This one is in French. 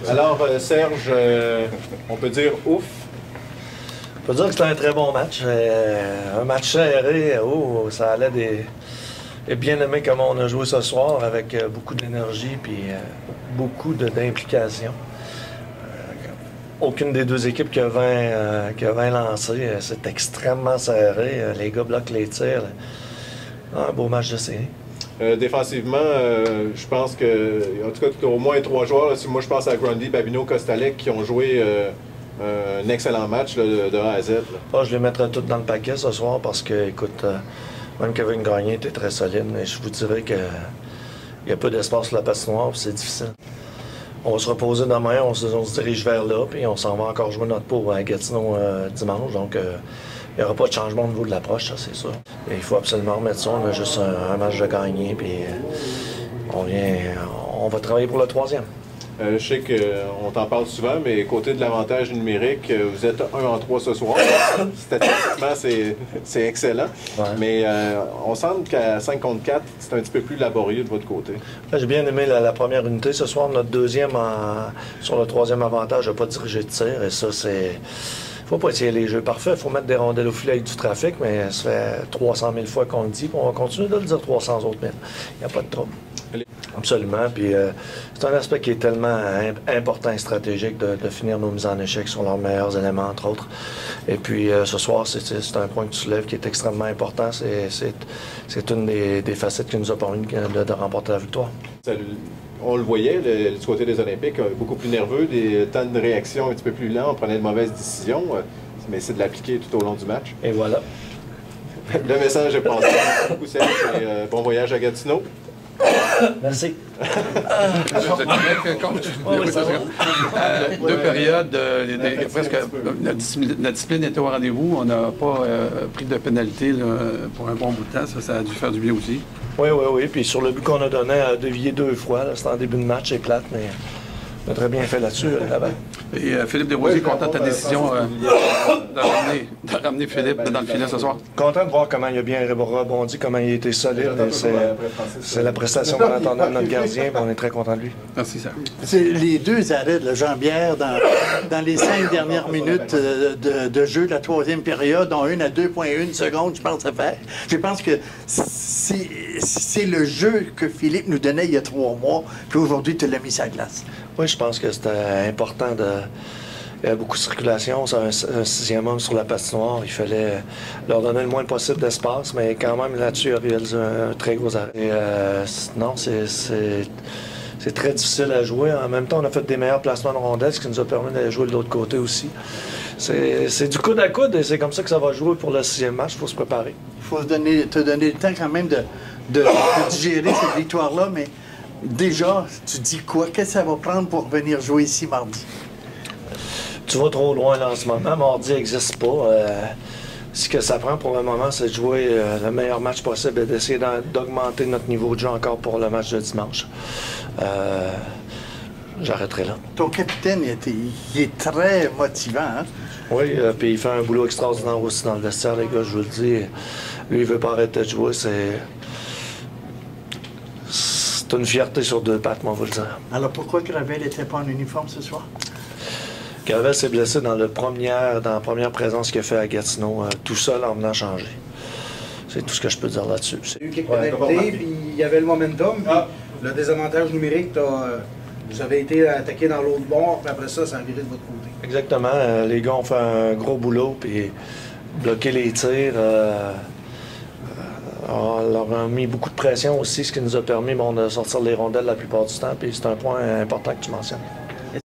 Alors, Serge, on peut dire ouf? On peut dire que c'était un très bon match. Un match serré, ça allait des... J'ai bien aimé comment on a joué ce soir avec beaucoup d'énergie et beaucoup d'implication. Aucune des deux équipes qui a 20 lancés. C'est extrêmement serré. Les gars bloquent les tirs. Un beau match de série. Défensivement, je pense que, en tout cas, au moins 3 joueurs. Là, si moi, je pense à Grundy, Babino, Kostalek, qui ont joué un excellent match là, de A à Z. Je les mettrai tous dans le paquet ce soir parce que, écoute, même Kevin Gagné était très solide, mais je vous dirais qu'il y a peu d'espace sur la patinoire, puis c'est difficile. On va se reposer demain, on se dirige vers là, puis on s'en va encore jouer notre pot à Gatineau dimanche. Donc, il n'y aura pas de changement au niveau de l'approche, ça c'est sûr. Et il faut absolument remettre ça. On a juste un match de gagné, puis on va travailler pour le 3e. Je sais qu'on t'en parle souvent, mais côté de l'avantage numérique, vous êtes 1 en 3 ce soir. Statistiquement, c'est excellent. Ouais. Mais on semble qu'à 5 contre 4, c'est un petit peu plus laborieux de votre côté. J'ai bien aimé la première unité ce soir. Notre deuxième, sur le 3e avantage, n'a pas dirigé de tir. Et ça, c'est... Faut pas essayer les jeux parfaits. Il faut mettre des rondelles au filet avec du trafic, mais ça fait 300 000 fois qu'on le dit. Puis on va continuer de le dire 300 autres mille. Il n'y a pas de trouble. Absolument. Puis c'est un aspect qui est tellement important et stratégique de finir nos mises en échec sur leurs meilleurs éléments, entre autres. Et puis ce soir, c'est un point que tu soulèves qui est extrêmement important. C'est une des facettes qui nous a permis de remporter la victoire. On le voyait du côté des Olympiques, beaucoup plus nerveux, des temps de réaction un petit peu plus lents, on prenait de mauvaises décisions, mais c'est de l'appliquer tout au long du match. Et voilà. Le message est passé. Beaucoup Serge, et bon voyage à Gatineau. Merci. Deux périodes, presque, la discipline était au rendez-vous. On n'a pas pris de pénalité là, pour un bon bout de temps. Ça a dû faire du bien aussi. Oui. Puis sur le but qu'on a donné à dévier 2 fois, c'était en début de match, c'est plate, mais on a très bien fait là-dessus. Et Philippe Desrosiers, content de ta décision de ramener Philippe dans le filet ce soir? Content de voir comment il a bien rebondi, comment il a été solide. C'est la prestation qu'on attendait de notre gardien, on est très content de lui. Merci, ça. C'est les 2 arrêts de Jean-Pierre dans les 5 dernières minutes de jeu de la 3e période, dont une à 2,1 secondes, je pense, à faire. Je pense que c'est le jeu que Philippe nous donnait il y a 3 mois, puis aujourd'hui, tu l'as mis sur la glace. Oui, je pense que c'était important il y avait beaucoup de circulation, c'est un 6e homme sur la patinoire. Il fallait leur donner le moins possible d'espace, mais quand même là-dessus, il a réalisé un très gros arrêt. Et, non, c'est très difficile à jouer. En même temps, on a fait des meilleurs placements de rondelles, ce qui nous a permis d'aller jouer de l'autre côté aussi. C'est du coude à coude et c'est comme ça que ça va jouer pour le 6e match. Il faut se préparer. Il faut te donner le temps quand même de digérer cette victoire-là, mais déjà, tu dis quoi? Qu'est-ce que ça va prendre pour venir jouer ici mardi? Tu vas trop loin là en ce moment. Mardi n'existe pas. Ce que ça prend pour le moment, c'est de jouer le meilleur match possible et d'essayer d'augmenter notre niveau de jeu encore pour le match de dimanche. J'arrêterai là. Ton capitaine, il est très motivant, hein? Oui, puis il fait un boulot extraordinaire aussi dans le vestiaire, les gars, je vous le dis. Lui, il veut pas arrêter de jouer, c'est une fierté sur 2 pattes, moi, on va le dire. Alors pourquoi Gravel n'était pas en uniforme ce soir? Gravel s'est blessé dans la première présence qu'il a fait à Gatineau, tout seul en venant changer. C'est tout ce que je peux dire là-dessus. Il y a eu quelques pénalités, puis il y avait le momentum, puis le désavantage numérique, vous avez été attaqué dans l'autre bord, puis après ça, ça a viré de votre côté. Exactement. Les gars ont fait un gros boulot, puis bloqué les tirs. On leur a mis beaucoup de pression aussi, ce qui nous a permis de sortir les rondelles la plupart du temps, puis c'est un point important que tu mentionnes.